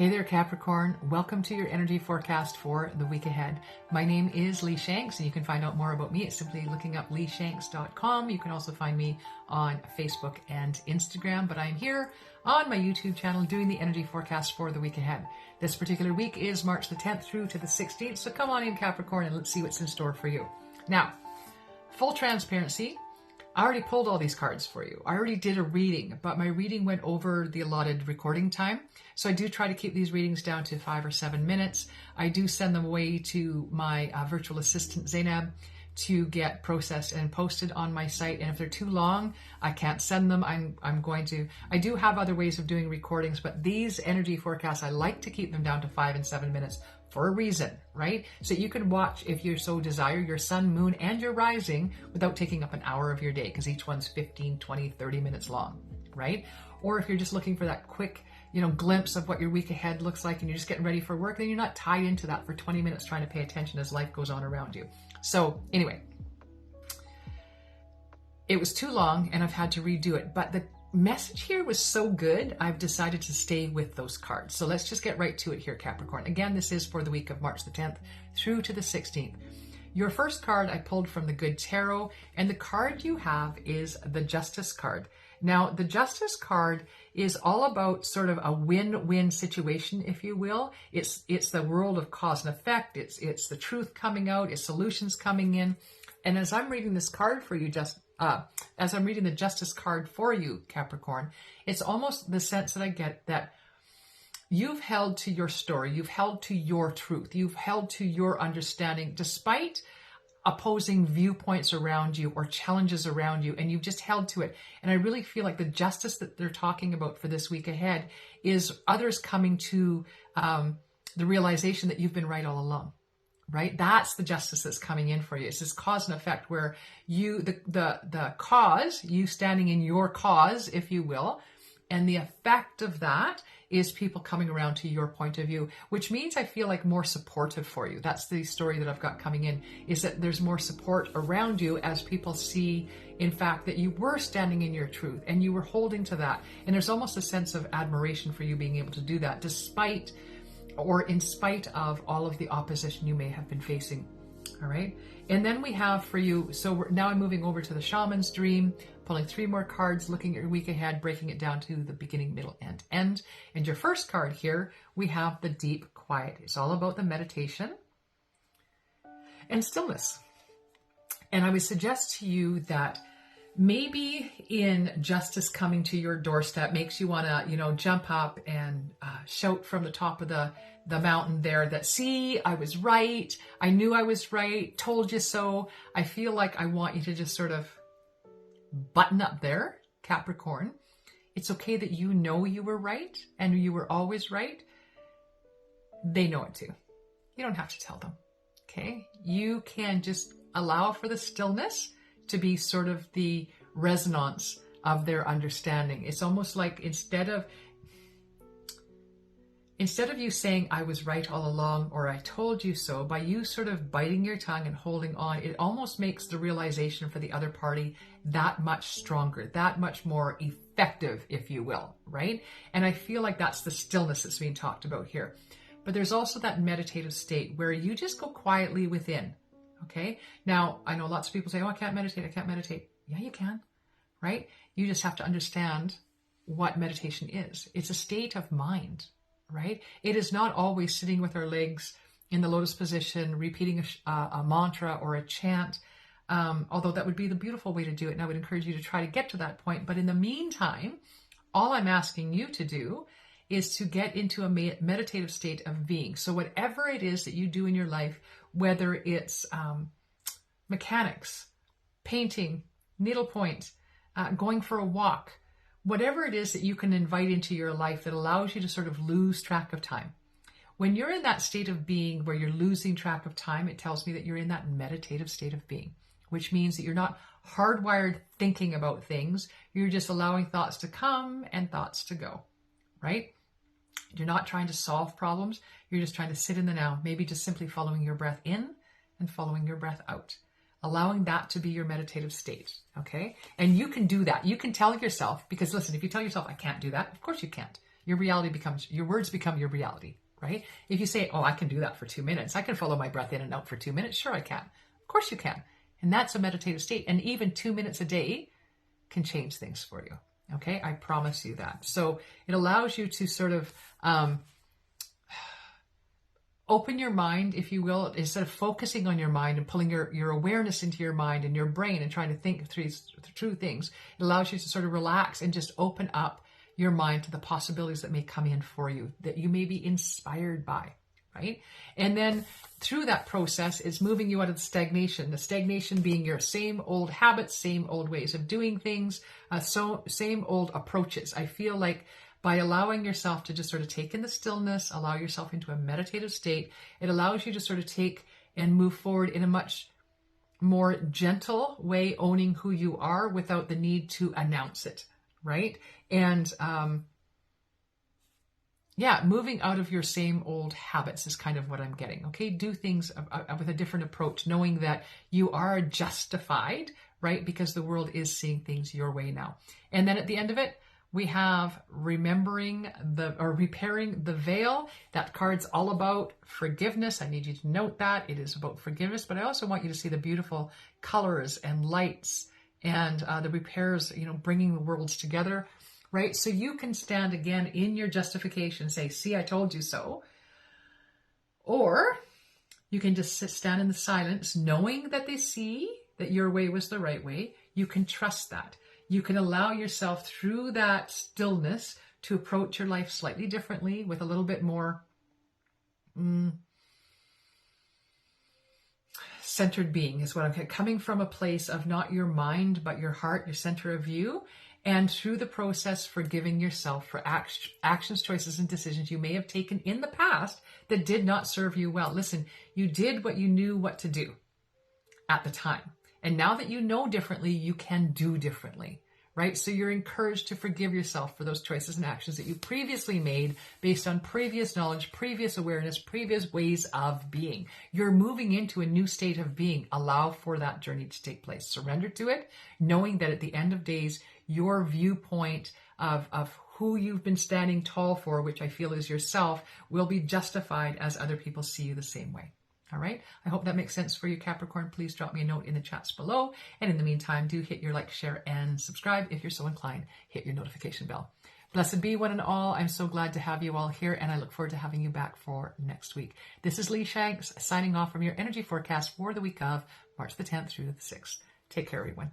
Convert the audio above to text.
Hey there, Capricorn. Welcome to your energy forecast for the week ahead. My name is Lee Shanks, and you can find out more about me at simply looking up leeshanks.com. You can also find me on Facebook and Instagram, but I'm here on my YouTube channel doing the energy forecast for the week ahead. This particular week is March the 10th through to the 16th, so come on in, Capricorn, and let's see what's in store for you. Now, full transparency, I already pulled all these cards for you. I already did a reading, but my reading went over the allotted recording time. So I do try to keep these readings down to 5 or 7 minutes. I do send them away to my virtual assistant, Zainab, to get processed and posted on my site. And if they're too long, I can't send them. I do have other ways of doing recordings, but these energy forecasts, I like to keep them down to 5 and 7 minutes for a reason, right? So you can watch, if you so desire, your sun, moon, and your rising without taking up an hour of your day, because each one's 15, 20, 30 minutes long, right? Or if you're just looking for that quick, glimpse of what your week ahead looks like and you're just getting ready for work, then you're not tied into that for 20 minutes trying to pay attention as life goes on around you. So anyway, it was too long and I've had to redo it, but the message here was so good, I've decided to stay with those cards. So let's just get right to it here, Capricorn. Again, this is for the week of March the 10th through to the 16th. Your first card I pulled from the Good Tarot, and the card you have is the Justice card. Now, the Justice card is all about sort of a win-win situation, if you will. It's the world of cause and effect. It's the truth coming out. It's solutions coming in. And as I'm reading this card for you, as I'm reading the Justice card for you, Capricorn, it's almost the sense that I get that you've held to your story, you've held to your truth, you've held to your understanding, despite opposing viewpoints around you or challenges around you, and you've just held to it. And I really feel like the justice that they're talking about for this week ahead is others coming to the realization that you've been right all along. Right? That's the justice that's coming in for you. It's this cause and effect where you, the cause, you standing in your cause, if you will, and the effect of that is people coming around to your point of view, which means I feel like more supportive for you. That's the story that I've got coming in, is that there's more support around you as people see, in fact, that you were standing in your truth and you were holding to that. And there's almost a sense of admiration for you being able to do that, despite or in spite of all of the opposition you may have been facing. All right. And then we have for you, so now I'm moving over to the Shaman's Dream, pulling 3 more cards, looking at your week ahead, breaking it down to the beginning, middle, and end. And your first card here, we have the Deep Quiet. It's all about the meditation and stillness. And I would suggest to you that maybe in justice coming to your doorstep makes you want to, jump up and shout from the top of the mountain there that, see, I was right. I knew I was right. Told you so. I feel like I want you to just sort of button up there, Capricorn. It's okay that you know you were right and you were always right. They know it too. You don't have to tell them. Okay. You can just allow for the stillness to be sort of the resonance of their understanding. It's almost like instead of you saying I was right all along or I told you so, by you sort of biting your tongue and holding on, it almost makes the realization for the other party that much stronger, that much more effective, if you will, right? And I feel like that's the stillness that's being talked about here. But there's also that meditative state where you just go quietly within. Okay. Now, I know lots of people say, oh, I can't meditate. Yeah, you can, right? You just have to understand what meditation is. It's a state of mind, right? It is not always sitting with our legs in the lotus position, repeating a mantra or a chant, although that would be the beautiful way to do it. And I would encourage you to try to get to that point. But in the meantime, all I'm asking you to do is to get into a meditative state of being. So whatever it is that you do in your life, whether it's mechanics, painting, needlepoint, going for a walk, whatever it is that you can invite into your life that allows you to sort of lose track of time. When you're in that state of being where you're losing track of time, it tells me that you're in that meditative state of being, which means that you're not hardwired thinking about things. You're just allowing thoughts to come and thoughts to go, right? You're not trying to solve problems. You're just trying to sit in the now, maybe just simply following your breath in and following your breath out, allowing that to be your meditative state. Okay. And you can do that. You can tell yourself, because listen, if you tell yourself, I can't do that, of course you can't. Your words become your reality, right? If you say, oh, I can do that for 2 minutes. I can follow my breath in and out for 2 minutes. Sure, I can. Of course you can. And that's a meditative state. And even 2 minutes a day can change things for you. Okay, I promise you that. So it allows you to sort of open your mind, if you will, instead of focusing on your mind and pulling your awareness into your mind and your brain and trying to think through things. It allows you to sort of relax and just open up your mind to the possibilities that may come in for you, that you may be inspired by, right? And then through that process, it's moving you out of the stagnation being your same old habits, same old ways of doing things, same old approaches. I feel like by allowing yourself to just sort of take in the stillness, allow yourself into a meditative state, it allows you to sort of take and move forward in a much more gentle way, owning who you are without the need to announce it, right? And moving out of your same old habits is kind of what I'm getting, okay? Do things with a different approach, knowing that you are justified, right? Because the world is seeing things your way now. And then at the end of it, we have repairing the veil. That card's all about forgiveness. I need you to note that. It is about forgiveness, but I also want you to see the beautiful colors and lights and the repairs, bringing the worlds together, right? So you can stand again in your justification, say, see, I told you so. Or you can just stand in the silence, knowing that they see that your way was the right way. You can trust that. You can allow yourself through that stillness to approach your life slightly differently with a little bit more centered being is what I'm coming from, a place of not your mind, but your heart, your center of you. And through the process, forgiving yourself for actions, choices, and decisions you may have taken in the past that did not serve you well. Listen, you did what you knew what to do at the time. And now that you know differently, you can do differently, right? So you're encouraged to forgive yourself for those choices and actions that you previously made based on previous knowledge, previous awareness, previous ways of being. You're moving into a new state of being. Allow for that journey to take place. Surrender to it, knowing that at the end of days, your viewpoint of who you've been standing tall for, which I feel is yourself, will be justified as other people see you the same way. All right. I hope that makes sense for you, Capricorn. Please drop me a note in the chats below. And in the meantime, do hit your like, share, and subscribe. If you're so inclined, hit your notification bell. Blessed be one and all. I'm so glad to have you all here, and I look forward to having you back for next week. This is Lee Shanks signing off from your energy forecast for the week of March the 10th through the 6th. Take care, everyone.